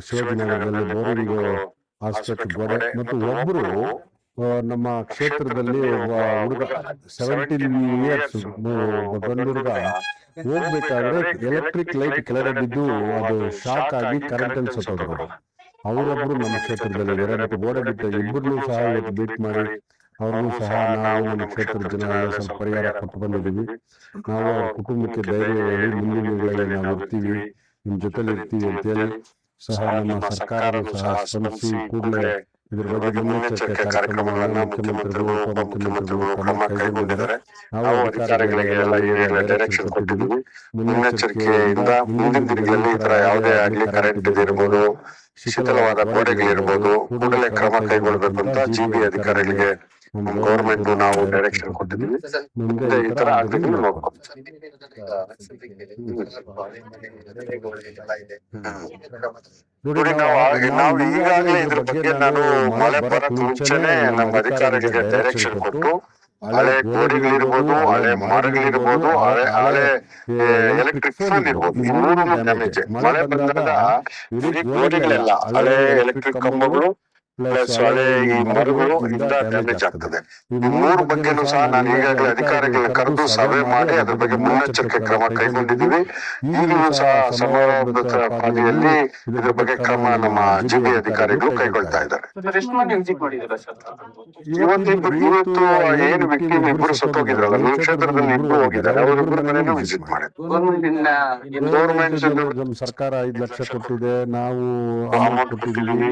ಶಿವಾಜಿನಗರದಲ್ಲಿ boring hospital ಗೋಡೆ ಮತ್ತು ಒಬ್ಬರು ನಮ್ಮ ಕ್ಷೇತ್ರದಲ್ಲಿ ಒಬ್ಬ ಹುಡುಗ 17 ಇಯರ್ಸ್ ಗಂಡು ಹುಡುಗ ಹೋಗ್ಬೇಕಾದ್ರೆ ಎಲೆಕ್ಟ್ರಿಕ್ ಲೈಟ್ ಕೆಳಗಡೆ ಬಿದ್ದು ಅದು ಶಾಕ್ ಆಗಿ ಕರೆಂಟ್ ಅಲ್ಲಿ ಸತ್ತೋದ್ರು. ಅವರೊಬ್ರು ನಮ್ಮ ಕ್ಷೇತ್ರದಲ್ಲಿ ಇದ್ದಾರೆ. ಮತ್ತೆ ಗೋಡೆ ಬಿಟ್ಟು ಇಬ್ಬರನ್ನೂ ಸಹ ಇವತ್ತು ಭೇಟಿ ಮಾಡಿ ಅವ್ರಿಗೂ ಸಹ ನಾವು ನಮ್ಮ ಕ್ಷೇತ್ರದ ಜನ ಎಲ್ಲ ಸ್ವಲ್ಪ ಪರಿಹಾರ ಕೊಟ್ಟು ಬಂದಿದ್ದೀವಿ. ನಾವು ಅವ್ರ ಕುಟುಂಬಕ್ಕೆ ಧೈರ್ಯ ಹೇಳಿ ಮುಂದಿನ ದಿನಗಳಲ್ಲಿ ನಾವು ಇರ್ತೀವಿ, ನಿಮ್ ಜೊತೆಲಿ ಇರ್ತೀವಿ ಅಂತೇಳಿ ಸಹ ನಮ್ಮ ಸರ್ಕಾರನೂ ಸಹ ಸ್ಪಂದಿಸಿ ಕೂಡಲೇ ಇದ್ರ ಬಗ್ಗೆ ಮುನ್ನೆಚ್ಚರಿಕೆ ಕಾರ್ಯಕ್ರಮಗಳನ್ನ ಮುಖ್ಯಮಂತ್ರಿಗಳು ಉಪಮುಖ್ಯಮಂತ್ರಿಗಳು ಕ್ರಮ ಕೈಗೊಂಡಿದ್ದಾರೆ. ನಾವು ಅಧಿಕಾರಿಗಳಿಗೆ ಎಲ್ಲ ಈಗಾಗಲೇ ಡೈರೆಕ್ಷನ್ ಕೊಟ್ಟಿದ್ದೀವಿ. ಮುನ್ನೆಚ್ಚರಿಕೆಯಿಂದ ಮುಂದಿನ ದಿನಗಳಲ್ಲಿ ಈ ತರ ಯಾವುದೇ ಆಗ್ಲಿ ಕರೆಂಟ್ ಇದಿರ್ಬೋದು, ಶಿಥಿಲವಾದ ಗೋಡೆಗಳಿರ್ಬೋದು, ಕೂಡಲೇ ಕ್ರಮ ಕೈಗೊಳ್ಳಬೇಕು ಅಂತ ಜಿಬಿ ಅಧಿಕಾರಿಗಳಿಗೆ ಗೌರ್ಮೆಂಟ್ ನಾವು ಡೈರೆಕ್ಷನ್ ಕೊಟ್ಟಿದ್ದೀವಿ. ಮುಂದೆ ಈ ತರ ಆಗ್ಲಿಕ್ಕೆ ನೋಡ್ಕೊಳ್ತೀವಿ. ನೋಡಿ, ನಾವು ಈಗಾಗಲೇ ಇದ್ರ ಬಗ್ಗೆ ನಾನು ಮಳೆ ಬರಕ್ ಮುಂಚೆನೆ ನಮ್ಮ ಅಧಿಕಾರಿಗಳಿಗೆ ಡೈರೆಕ್ಷನ್ ಕೊಟ್ಟು ಹಳೆ ಗೋಡೆಗಳಿರ್ಬೋದು, ಹಳೆ ಮರಗಳಿರ್ಬೋದು, ಹಳೆ ಎಲೆಕ್ಟ್ರಿಕ್ ಫೋನ್ ಇರ್ಬೋದು, ಈ ಮೂರು ಡ್ಯಾಮೇಜ್. ಮಳೆ ಬಂದಾಗ ಇಡೀ ಗೋಡೆಗಳೆಲ್ಲ ಹಳೆ ಎಲೆಕ್ಟ್ರಿಕ್ ಕಂಬಗಳು ಪ್ಲಸ್ ಹಳೆ ಈ ಮರಗಳು ಇಂದ ಡ್ಯಾಮೇಜ್ ಆಗ್ತದೆ. ಈ ಮೂರು ಬಗ್ಗೆನೂ ಸಹ ನಾನು ಈಗಾಗಲೇ ಅಧಿಕಾರಿಗಳ ಕರೆದು ಸಭೆ ಮಾಡಿ ಅದ್ರ ಬಗ್ಗೆ ಮುನ್ನೆಚ್ಚರಿಕೆ ಕ್ರಮ ಕೈಗೊಂಡಿದ್ದೀವಿ. ಈಗಲೂ ಸಹ ಸಮಾರಂಭದ ಪಾದಿಯಲ್ಲಿ ಇದ್ರ ಬಗ್ಗೆ ಕ್ರಮ ನಮ್ಮ ಜಿಬಿ ಅಧಿಕಾರಿಗಳು ಕೈಗೊಳ್ತಾ ಇದ್ದಾರೆ. ಇವತ್ತು ಏನು ವಿಕ್ಟಿಮ್ ಇಬ್ರು ಸತ್ತೋಗಿದ್ರಲ್ಲ, ನಿಮ್ಮ ಕ್ಷೇತ್ರದಲ್ಲಿ ಇಬ್ರು ಹೋಗಿದ್ದಾರೆ, ಅವರಿಬ್ಬರ ಮನೆಯೂ ವಿಸಿಟ್ ಮಾಡಿದ್ರು. ಗೌರ್ಮೆಂಟ್ ಸರ್ಕಾರ 5 ಲಕ್ಷ ಕೊಟ್ಟಿದೆ, ನಾವು ಅಮೌಂಟ್ ಕೊಟ್ಟಿದ್ದೀವಿ.